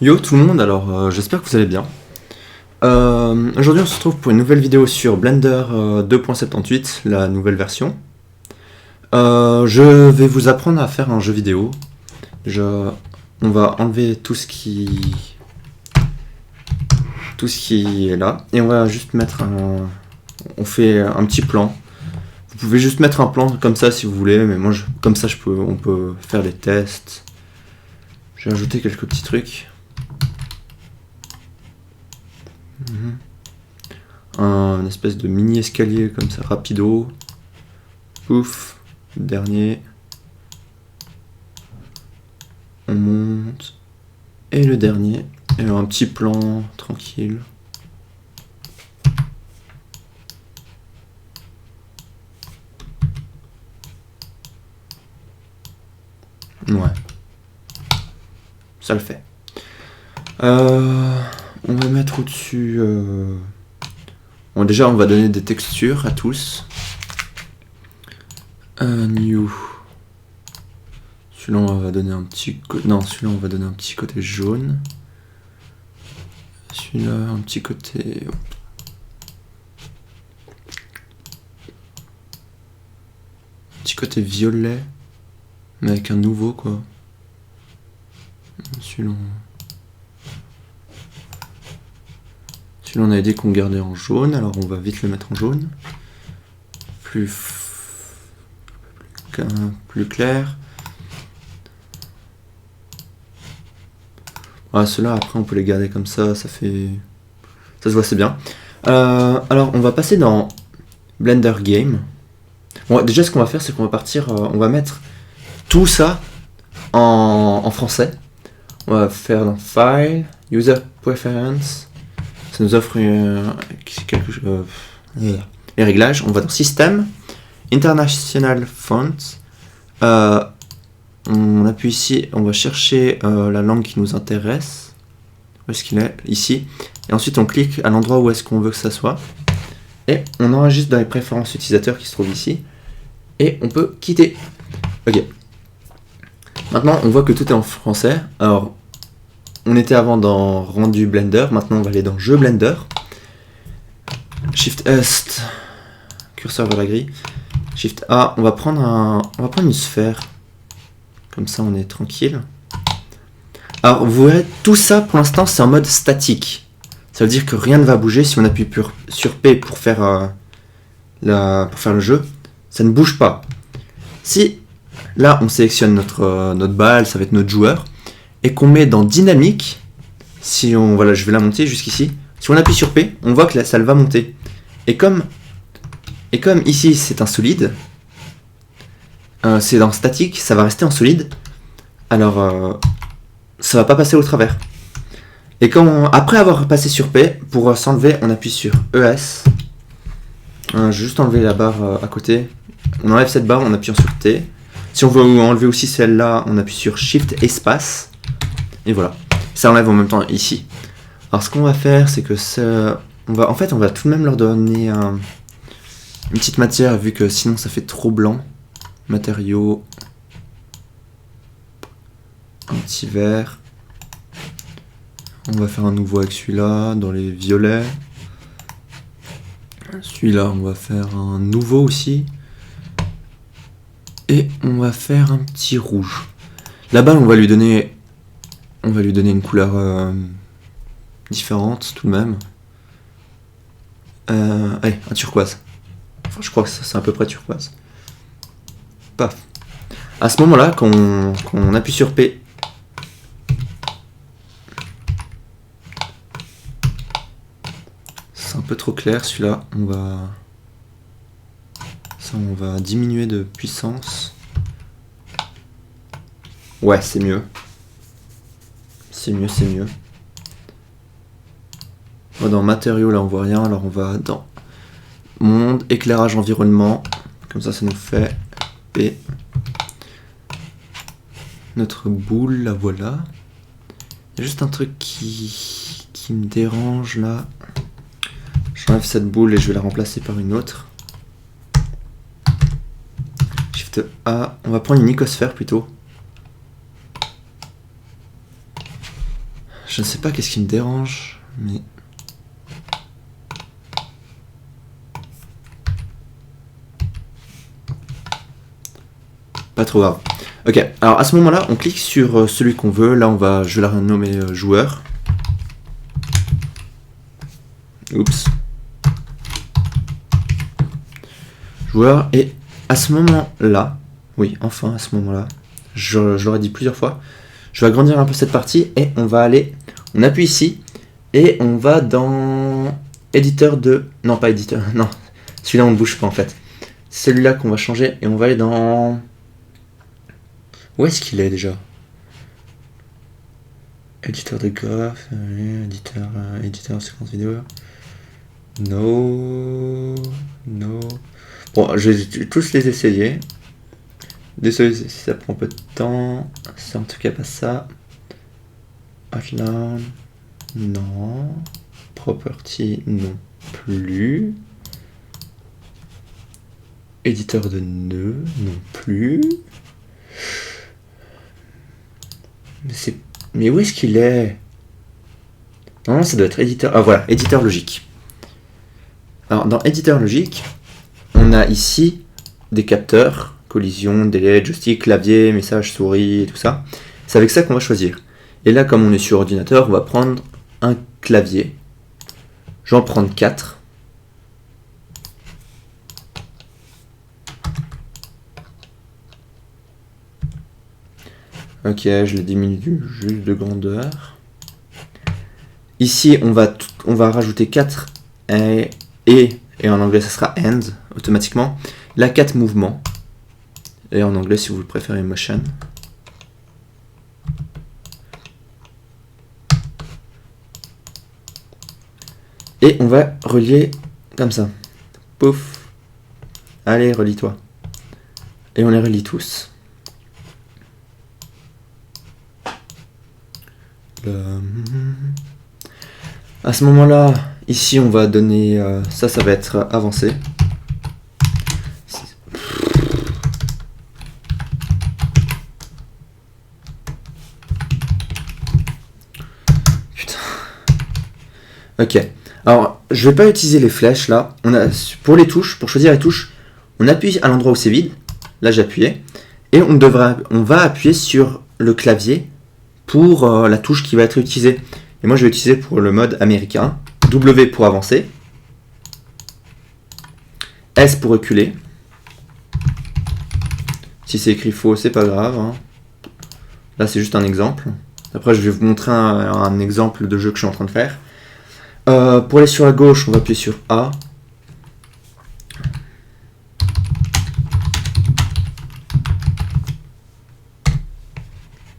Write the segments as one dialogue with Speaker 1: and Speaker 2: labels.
Speaker 1: Yo tout le monde, alors j'espère que vous allez bien. Aujourd'hui on se retrouve pour une nouvelle vidéo sur Blender 2.78, la nouvelle version. Je vais vous apprendre à faire un jeu vidéo. Déjà, on va enlever tout ce qui est là, et on va juste mettre on fait un petit plan. Vous pouvez juste mettre un plan comme ça si vous voulez, mais moi comme ça on peut faire des tests. J'ai ajouté quelques petits trucs. Un espèce de mini escalier comme ça, rapido. Pouf, dernier. On monte. Et le dernier. Et un petit plan tranquille. Ouais. Ça le fait. On va mettre au-dessus... Bon, déjà, on va donner des textures à tous. New. Celui-là, on va donner un petit... Non, celui-là, on va donner un petit côté jaune. Celui-là, un petit côté... Un petit côté violet. Mais avec un nouveau, quoi. Celui-là... Celui-là, on avait dit qu'on gardait en jaune, alors on va vite le mettre en jaune. Plus clair. Voilà, ceux-là, après, on peut les garder comme ça, ça fait... Ça se voit, c'est bien. Alors, on va passer dans Blender Game. Bon, déjà, ce qu'on va faire, c'est qu'on va partir... on va mettre tout ça en français. On va faire dans File, User Preference. Ça nous offre quelque chose... les réglages. On va dans System, International Font. On appuie ici, on va chercher la langue qui nous intéresse. Où est-ce qu'il est? Ici. Et ensuite, on clique à l'endroit où est-ce qu'on veut que ça soit. Et on enregistre dans les préférences utilisateurs qui se trouvent ici. Et on peut quitter. Ok. Maintenant, on voit que tout est en français. Alors, on était avant dans Rendu Blender. Maintenant, on va aller dans Jeu Blender. Shift S, curseur vers la grille. Shift A, on va prendre une sphère. Comme ça, on est tranquille. Alors, vous voyez, tout ça, pour l'instant, c'est en mode statique. Ça veut dire que rien ne va bouger. Si on appuie sur P pour faire, le jeu, ça ne bouge pas. Si, là, on sélectionne notre balle, ça va être notre joueur, et qu'on met dans Dynamique, voilà, je vais la monter jusqu'ici. Si on appuie sur P, on voit que ça va monter. Et comme ici, c'est un solide, c'est dans statique, ça va rester en solide. Alors, ça va pas passer au travers. Et après avoir passé sur P, pour s'enlever, on appuie sur ES. Je vais juste enlever la barre à côté. On enlève cette barre en appuyant sur T. Si on veut enlever aussi celle-là, on appuie sur Shift Espace. Et voilà. Ça enlève en même temps ici. Alors ce qu'on va faire, c'est que on va tout de même leur donner une petite matière, vu que sinon ça fait trop blanc. Matériaux. Un petit vert. On va faire un nouveau avec celui-là, dans les violets. Celui-là, on va faire un nouveau aussi. Et on va faire un petit rouge. La balle, on va lui donner une couleur différente tout de même. Allez, un turquoise. Enfin, je crois que c'est à peu près turquoise. Paf. À ce moment-là, quand on appuie sur P, c'est un peu trop clair celui-là. On va diminuer de puissance. Ouais, c'est mieux. C'est mieux. Dans matériaux, là on voit rien, alors on va dans monde, éclairage, environnement. Comme ça nous fait P. Notre boule, la voilà. Il y a juste un truc qui me dérange là. J'enlève cette boule et je vais la remplacer par une autre. Shift A, on va prendre une icosphère plutôt. Je ne sais pas qu'est-ce qui me dérange, mais... Pas trop grave. Ok, alors à ce moment-là, on clique sur celui qu'on veut. Là, je vais la renommer joueur. Oups. Joueur, et à ce moment-là, oui, enfin à ce moment-là, je l'aurais dit plusieurs fois, je vais agrandir un peu cette partie et on va aller, on appuie ici et on va dans éditeur de, non pas éditeur, non, celui-là on ne bouge pas en fait. C'est celui-là qu'on va changer et on va aller dans, où est-ce qu'il est déjà? Éditeur de graphes, éditeur séquence vidéo. No. Bon, je vais tous les essayer. Désolé si ça prend un peu de temps. C'est en tout cas pas ça. Outline. Non. Property non plus. Éditeur de nœuds non plus. Mais où est-ce qu'il est? Non, ça doit être éditeur. Ah voilà, éditeur logique. Alors dans éditeur logique, on a ici des capteurs, collision, délai, joystick, clavier, message, souris et tout ça. C'est avec ça qu'on va choisir. Et là, comme on est sur ordinateur, on va prendre un clavier. Je vais en prendre 4. Ok, je l'ai diminué juste de grandeur. Ici, on va rajouter 4 et en anglais, ça sera and automatiquement. Là, 4 mouvements. Et en anglais, si vous le préférez, motion. Et on va relier comme ça. Pouf. Allez, relie-toi. Et on les relie tous. À ce moment-là, ici, on va donner... ça va être avancé. Putain. Ok. Alors, je vais pas utiliser les flèches, là. Pour les touches, pour choisir les touches, on appuie à l'endroit où c'est vide. Là, j'ai appuyé. Et on va appuyer sur le clavier pour la touche qui va être utilisée. Et moi, je vais utiliser pour le mode américain. W pour avancer. S pour reculer. Si c'est écrit faux, c'est pas grave. Hein. Là, c'est juste un exemple. Après, je vais vous montrer un exemple de jeu que je suis en train de faire. Pour aller sur la gauche, on va appuyer sur A.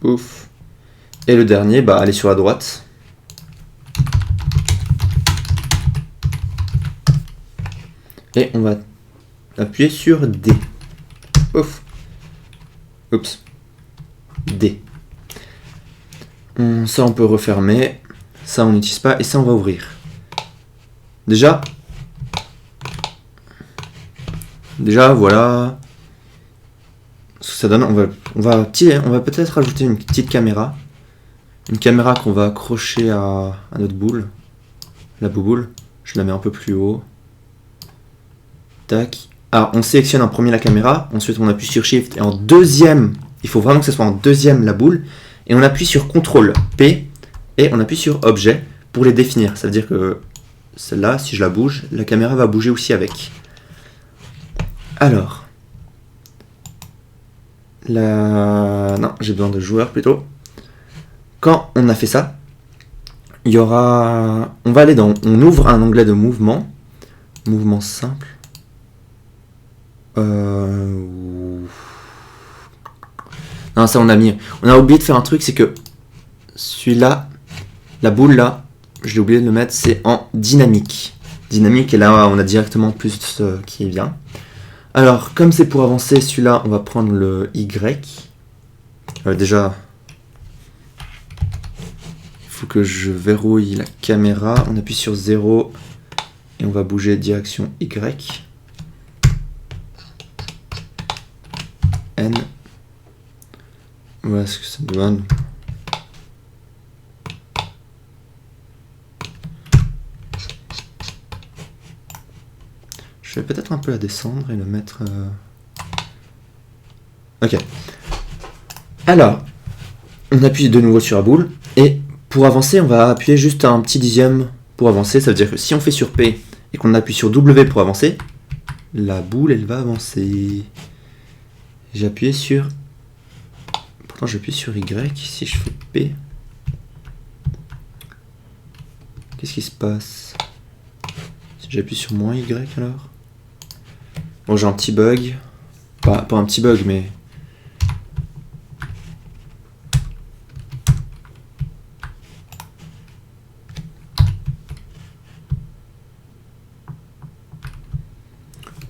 Speaker 1: Ouf. Et le dernier, aller sur la droite. Et on va appuyer sur D. Ouf. Oups. D. Ça, on peut refermer. Ça, on n'utilise pas. Et ça, on va ouvrir. Déjà, voilà ce que ça donne. On va peut-être rajouter une petite caméra. Une caméra qu'on va accrocher à notre boule. La bouboule. Je la mets un peu plus haut. Tac. Alors, on sélectionne en premier la caméra. Ensuite, on appuie sur Shift. Et en deuxième, il faut vraiment que ce soit en deuxième la boule. Et on appuie sur CTRL P. Et on appuie sur Objet pour les définir. Ça veut dire que celle-là, si je la bouge, la caméra va bouger aussi avec. Alors. Non, j'ai besoin de joueurs plutôt. Quand on a fait ça, il y aura... On va aller dans... On ouvre un onglet de mouvement. Mouvement simple. Non, ça on a mis... On a oublié de faire un truc, c'est que celui-là, la boule là, je l'ai oublié de le mettre, c'est en dynamique. Dynamique, et là on a directement plus qui vient. Alors, comme c'est pour avancer, celui-là, on va prendre le Y. Déjà, il faut que je verrouille la caméra. On appuie sur 0 et on va bouger direction Y. N. Voilà ce que ça demande. Je vais peut-être un peu la descendre et le mettre... Ok. Alors, on appuie de nouveau sur la boule. Et pour avancer, on va appuyer juste un petit dixième pour avancer. Ça veut dire que si on fait sur P et qu'on appuie sur W pour avancer, la boule, elle va avancer. J'ai appuyé sur... Pourtant, j'appuie sur Y. Si je fais P... Qu'est-ce qui se passe? Si j'appuie sur moins Y alors? Bon, j'ai un petit bug. Pas un petit bug, mais...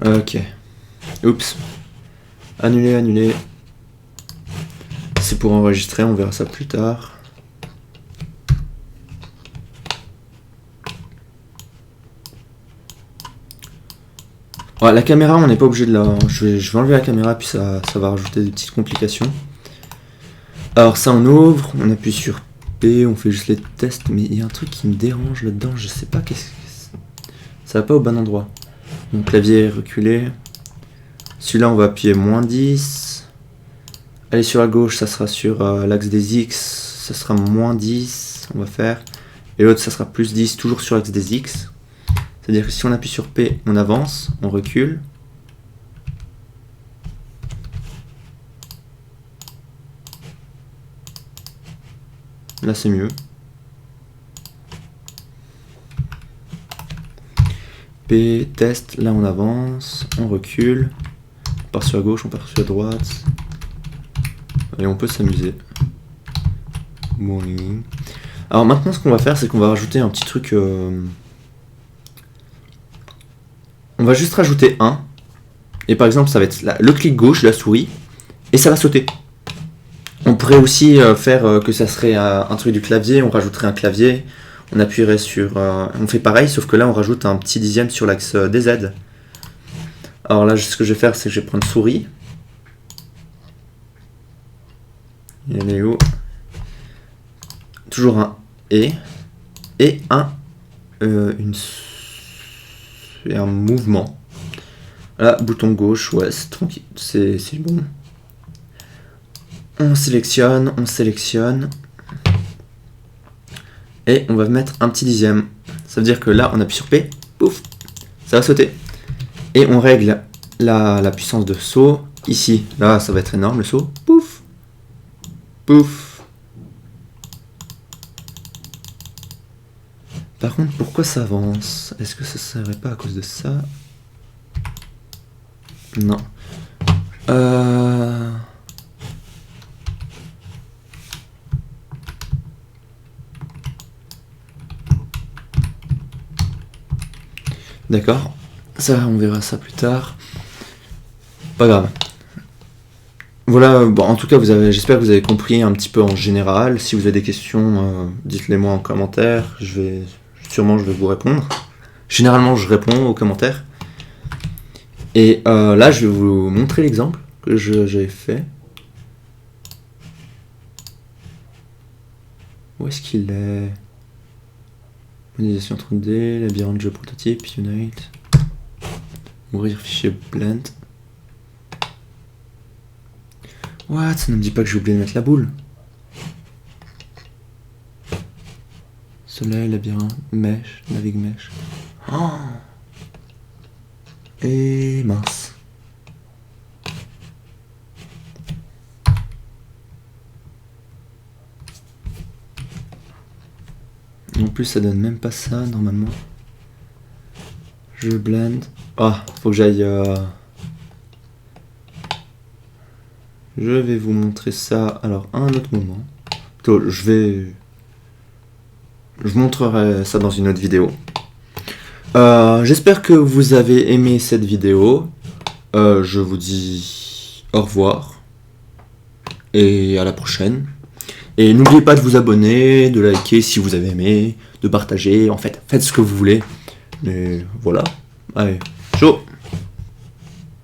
Speaker 1: Ok. Oups. Annuler, annuler. C'est pour enregistrer, on verra ça plus tard. Ouais, la caméra, on n'est pas obligé de la... Je vais enlever la caméra, puis ça va rajouter des petites complications. Alors ça, on ouvre, on appuie sur P, on fait juste les tests, mais il y a un truc qui me dérange là-dedans, je sais pas qu'est-ce que... Ça va pas au bon endroit. Mon clavier est reculé. Celui-là, on va appuyer -10. Aller sur la gauche, ça sera sur l'axe des X, ça sera -10, on va faire. Et l'autre, ça sera +10, toujours sur l'axe des X. C'est-à-dire que si on appuie sur P, on avance, on recule. Là, c'est mieux. P, test, là on avance, on recule. On part sur la gauche, on part sur la droite. Et on peut s'amuser. Morning. Alors maintenant, ce qu'on va faire, c'est qu'on va rajouter un petit truc... On va juste rajouter 1. Et par exemple, ça va être le clic gauche de la souris. Et ça va sauter. On pourrait aussi faire que ça serait un truc du clavier. On rajouterait un clavier. On appuierait sur... on fait pareil, sauf que là, on rajoute un petit dixième sur l'axe des Z. Alors là, ce que je vais faire, c'est que je vais prendre souris. Elle est où? Toujours un et un un mouvement. Là, bouton gauche, ouais, c'est tranquille, c'est bon. On sélectionne. Et on va mettre un petit dixième. Ça veut dire que là, on appuie sur P, pouf, ça va sauter. Et on règle la puissance de saut. Ici, là, ça va être énorme le saut. Pouf, pouf. Par contre, pourquoi ça avance? Est-ce que ça serait pas à cause de ça? Non. D'accord. Ça, on verra ça plus tard. Pas grave. Voilà, bon, en tout cas, j'espère que vous avez compris un petit peu en général. Si vous avez des questions, dites-les moi en commentaire. Sûrement, je vais vous répondre. Généralement, je réponds aux commentaires. Et là, je vais vous montrer l'exemple que j'avais fait. Où est-ce qu'il est? Modélisation 3D, labyrinthe de jeu prototype, Unite. Ouvrir fichier Blend. What? Ça ne me dit pas que j'ai oublié de mettre la boule. Soleil, labyrinthe, mèche, navigue mèche. Oh! Et mince. En plus, ça donne même pas ça normalement. Je blend. Ah, faut que j'aille. Je vais vous montrer ça. Alors, à un autre moment. Plutôt, je vous montrerai ça dans une autre vidéo. J'espère que vous avez aimé cette vidéo. Je vous dis au revoir. Et à la prochaine. Et n'oubliez pas de vous abonner, de liker si vous avez aimé, de partager. En fait, faites ce que vous voulez. Mais voilà. Allez, chaud!